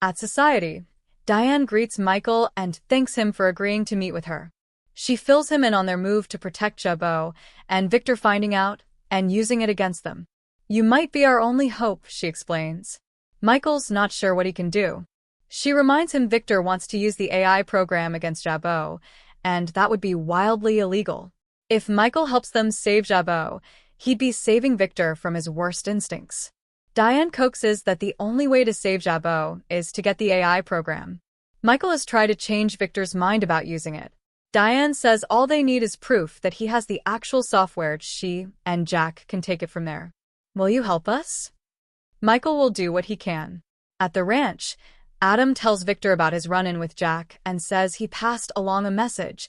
At Society, Diane greets Michael and thanks him for agreeing to meet with her. She fills him in on their move to protect Jabot, and Victor finding out and using it against them. "You might be our only hope," she explains. Michael's not sure what he can do. She reminds him Victor wants to use the AI program against Jabot, and that would be wildly illegal. If Michael helps them save Jabot, he'd be saving Victor from his worst instincts. Diane coaxes that the only way to save Jabot is to get the AI program. Michael has tried to change Victor's mind about using it. Diane says all they need is proof that he has the actual software. She and Jack can take it from there. "Will you help us?" Michael will do what he can. At the ranch, Adam tells Victor about his run-in with Jack and says he passed along a message.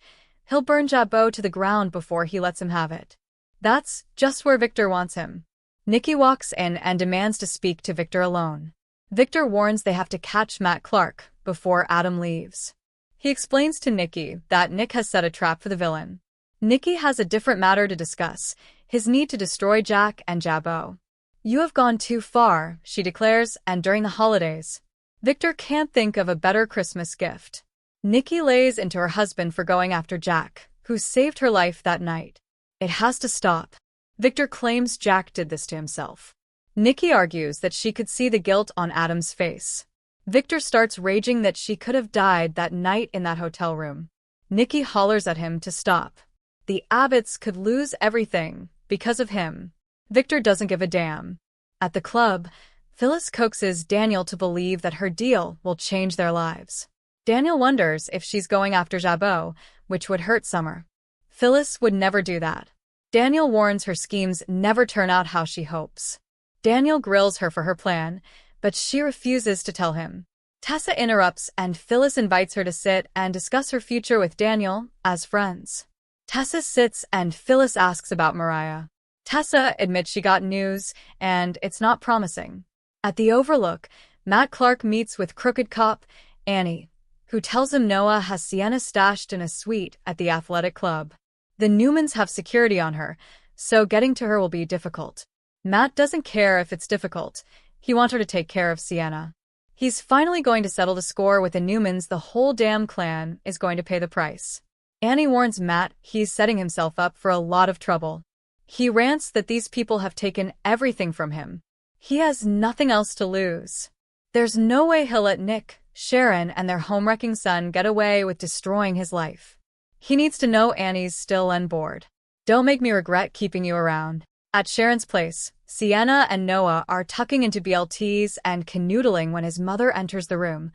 He'll burn Jabot to the ground before he lets him have it. That's just where Victor wants him. Nikki walks in and demands to speak to Victor alone. Victor warns they have to catch Matt Clark before Adam leaves. He explains to Nikki that Nick has set a trap for the villain. Nikki has a different matter to discuss, his need to destroy Jack and Jabot. "You have gone too far," she declares, and during the holidays, Victor can't think of a better Christmas gift. Nikki lays into her husband for going after Jack, who saved her life that night. It has to stop. Victor claims Jack did this to himself. Nikki argues that she could see the guilt on Adam's face. Victor starts raging that she could have died that night in that hotel room. Nikki hollers at him to stop. The Abbotts could lose everything because of him. Victor doesn't give a damn. At the club, Phyllis coaxes Daniel to believe that her deal will change their lives. Daniel wonders if she's going after Jabot, which would hurt Summer. Phyllis would never do that. Daniel warns her schemes never turn out how she hopes. Daniel grills her for her plan, but she refuses to tell him. Tessa interrupts and Phyllis invites her to sit and discuss her future with Daniel as friends. Tessa sits and Phyllis asks about Mariah. Tessa admits she got news, and it's not promising. At the Overlook, Matt Clark meets with crooked cop Annie, who tells him Noah has Sienna stashed in a suite at the athletic club. The Newmans have security on her, so getting to her will be difficult. Matt doesn't care if it's difficult. He wants her to take care of Sienna. He's finally going to settle the score with the Newmans. The whole damn clan is going to pay the price. Annie warns Matt he's setting himself up for a lot of trouble. He rants that these people have taken everything from him. He has nothing else to lose. There's no way he'll let Nick, Sharon, and their home-wrecking son get away with destroying his life. He needs to know Annie's still on board. "Don't make me regret keeping you around." At Sharon's place, Sienna and Noah are tucking into BLTs and canoodling when his mother enters the room,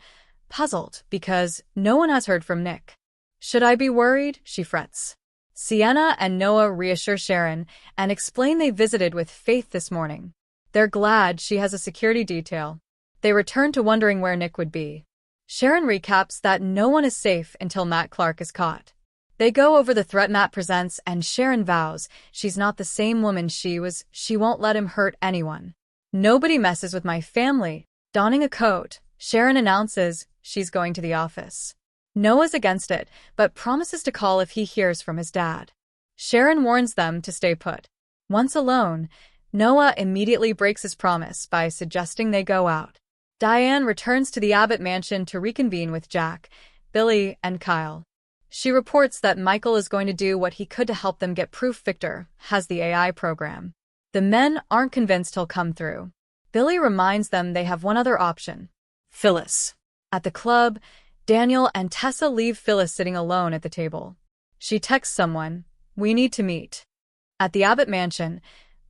puzzled because no one has heard from Nick. "Should I be worried?" she frets. Sienna and Noah reassure Sharon and explain they visited with Faith this morning. They're glad she has a security detail. They return to wondering where Nick would be. Sharon recaps that no one is safe until Matt Clark is caught. They go over the threat Matt presents and Sharon vows she's not the same woman she was. She won't let him hurt anyone. "Nobody messes with my family." Donning a coat, Sharon announces she's going to the office. Noah's against it, but promises to call if he hears from his dad. Sharon warns them to stay put. Once alone, Noah immediately breaks his promise by suggesting they go out. Diane returns to the Abbott mansion to reconvene with Jack, Billy, and Kyle. She reports that Michael is going to do what he could to help them get proof Victor has the AI program. The men aren't convinced he'll come through. Billy reminds them they have one other option: Phyllis. At the club, Daniel and Tessa leave Phyllis sitting alone at the table. She texts someone, "We need to meet." At the Abbott mansion,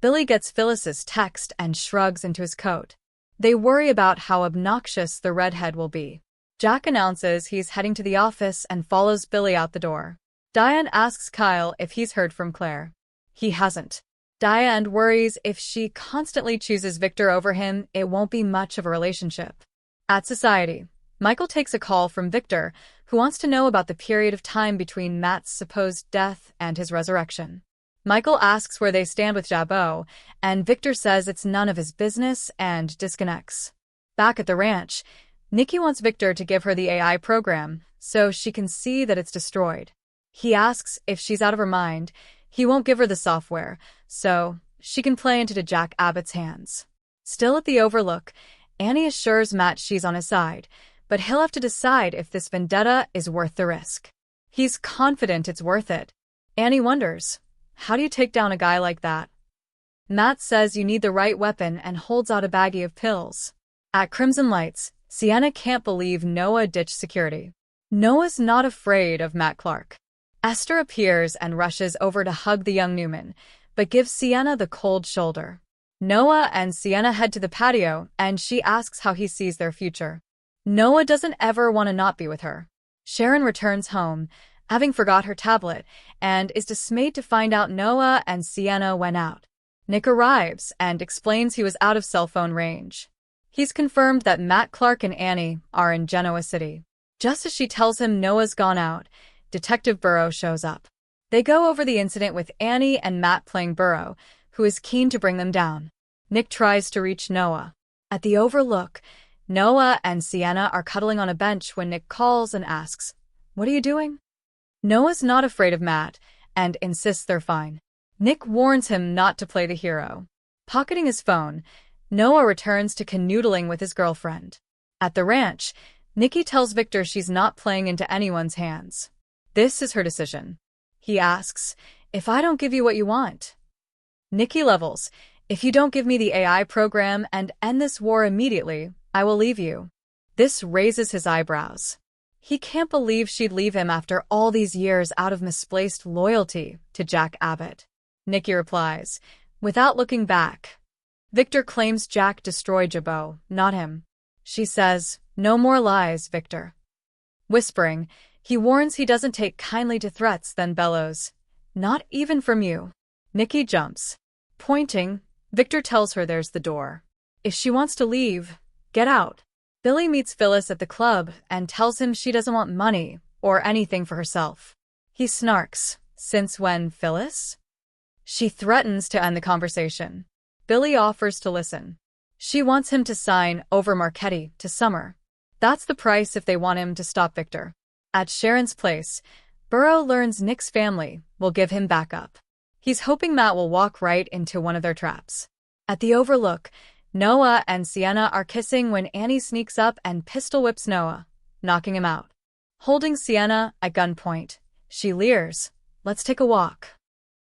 Billy gets Phyllis's text and shrugs into his coat. They worry about how obnoxious the redhead will be. Jack announces he's heading to the office and follows Billy out the door. Diane asks Kyle if he's heard from Claire. He hasn't. Diane worries if she constantly chooses Victor over him, it won't be much of a relationship. At Society, Michael takes a call from Victor, who wants to know about the period of time between Matt's supposed death and his resurrection. Michael asks where they stand with Jabot, and Victor says it's none of his business and disconnects. Back at the ranch, Nikki wants Victor to give her the AI program so she can see that it's destroyed. He asks if she's out of her mind. He won't give her the software, so she can play into Jack Abbott's hands. Still at the Overlook, Annie assures Matt she's on his side, but he'll have to decide if this vendetta is worth the risk. He's confident it's worth it. Annie wonders, how do you take down a guy like that? Matt says you need the right weapon and holds out a baggie of pills. At Crimson Lights, Sienna can't believe Noah ditched security. Noah's not afraid of Matt Clark. Esther appears and rushes over to hug the young Newman, but gives Sienna the cold shoulder. Noah and Sienna head to the patio, and she asks how he sees their future. Noah doesn't ever want to not be with her. Sharon returns home, having forgot her tablet, and is dismayed to find out Noah and Sienna went out. Nick arrives and explains he was out of cell phone range. He's confirmed that Matt Clark and Annie are in Genoa City. Just as she tells him Noah's gone out, Detective Burrow shows up. They go over the incident with Annie and Matt playing Burrow, who is keen to bring them down. Nick tries to reach Noah. At the Overlook, Noah and Sienna are cuddling on a bench when Nick calls and asks, "What are you doing?" Noah's not afraid of Matt and insists they're fine. Nick warns him not to play the hero. Pocketing his phone, Noah returns to canoodling with his girlfriend. At the ranch, Nikki tells Victor she's not playing into anyone's hands. This is her decision. He asks, "If I don't give you what you want?" Nikki levels, "If you don't give me the AI program and end this war immediately, I will leave you." This raises his eyebrows. He can't believe she'd leave him after all these years out of misplaced loyalty to Jack Abbott. Nikki replies, without looking back. Victor claims Jack destroyed Jabot, not him. She says, "No more lies, Victor." Whispering, he warns he doesn't take kindly to threats, then bellows, "Not even from you." Nikki jumps. Pointing, Victor tells her there's the door. If she wants to leave, get out. Billy meets Phyllis at the club and tells him she doesn't want money or anything for herself. He snarks, "Since when, Phyllis?" She threatens to end the conversation. Billy offers to listen. She wants him to sign over Marchetti to Summer. That's the price if they want him to stop Victor. At Sharon's place, Burrow learns Nick's family will give him backup. He's hoping Matt will walk right into one of their traps. At the Overlook, Noah and Sienna are kissing when Annie sneaks up and pistol whips Noah, knocking him out. Holding Sienna at gunpoint, she leers, "Let's take a walk."